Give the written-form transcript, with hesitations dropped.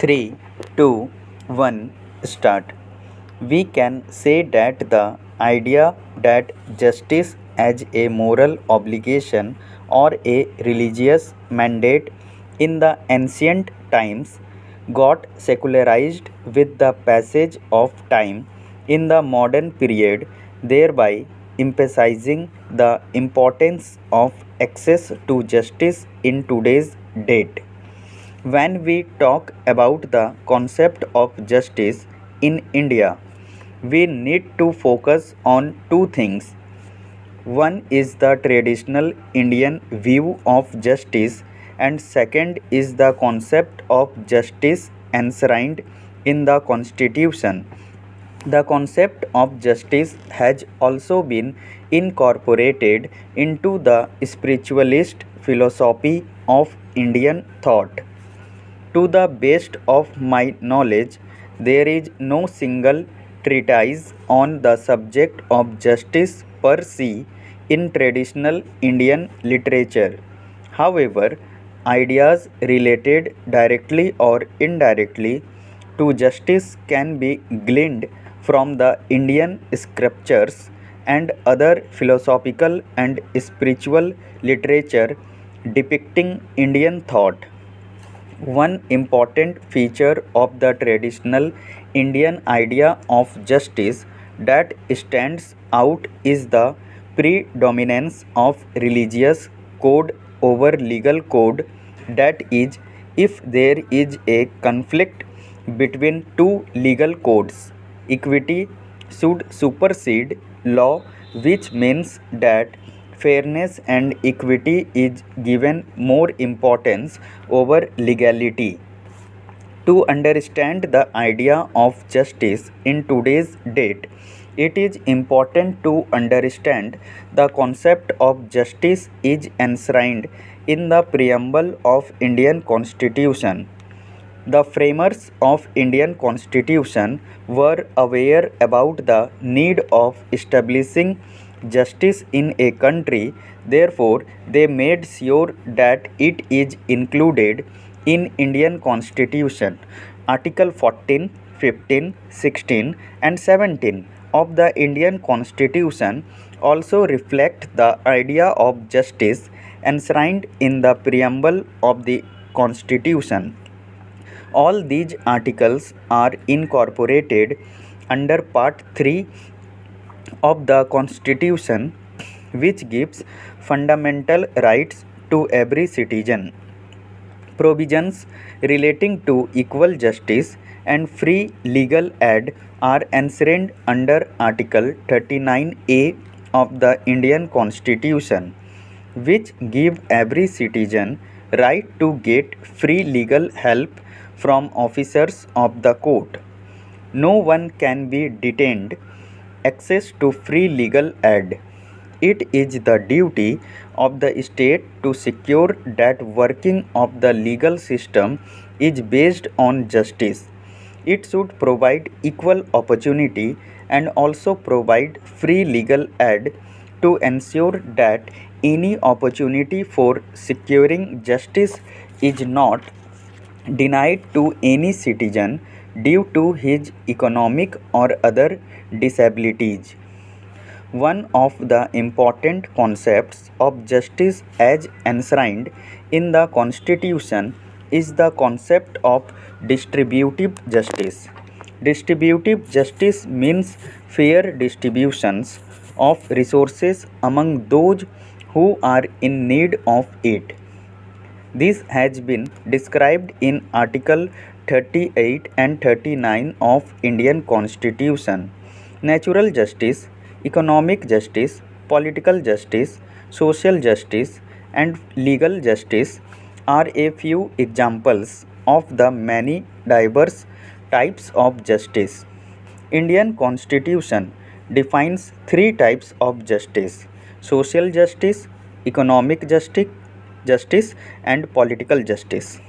3, 2, 1, start. We can say that the idea that justice as a moral obligation or a religious mandate in the ancient times got secularized with the passage of time in the modern period, thereby emphasizing the importance of access to justice in today's date. When we talk about the concept of justice in India, we need to focus on two things. One is the traditional Indian view of justice, and second is the concept of justice enshrined in the Constitution. The concept of justice has also been incorporated into the spiritualist philosophy of Indian thought. To the best of my knowledge, there is no single treatise on the subject of justice per se in traditional Indian literature. However, ideas related directly or indirectly to justice can be gleaned from the Indian scriptures and other philosophical and spiritual literature depicting Indian thought. One important feature of the traditional Indian idea of justice that stands out is the predominance of religious code over legal code. That is, if there is a conflict between two legal codes, equity should supersede law, which means that fairness and equity is given more importance over legality. To understand the idea of justice in today's date, it is important to understand the concept of justice is enshrined in the preamble of Indian Constitution. The framers of Indian Constitution were aware about the need of establishing justice in a country, therefore they made sure that it is included in Indian Constitution. Article 14, 15, 16 and 17 of the Indian Constitution also reflect the idea of justice enshrined in the preamble of the Constitution. All these articles are incorporated under Part 3 of the Constitution, which gives fundamental rights to every citizen. Provisions relating to equal justice and free legal aid are enshrined under Article 39A of the Indian Constitution, which give every citizen right to get free legal help from officers of the court. No one can be detained. Access to free legal aid. It is the duty of the state to secure that working of the legal system is based on justice. It should provide equal opportunity and also provide free legal aid to ensure that any opportunity for securing justice is not denied to any citizen due to his economic or other disabilities. One of the important concepts of justice as enshrined in the Constitution is the concept of distributive justice. Distributive justice means fair distributions of resources among those who are in need of it. This has been described in Article 38 and 39 of Indian Constitution. Natural justice, economic justice, political justice, social justice and legal justice are a few examples of the many diverse types of justice. Indian Constitution defines three types of justice: social justice, economic justice and political justice.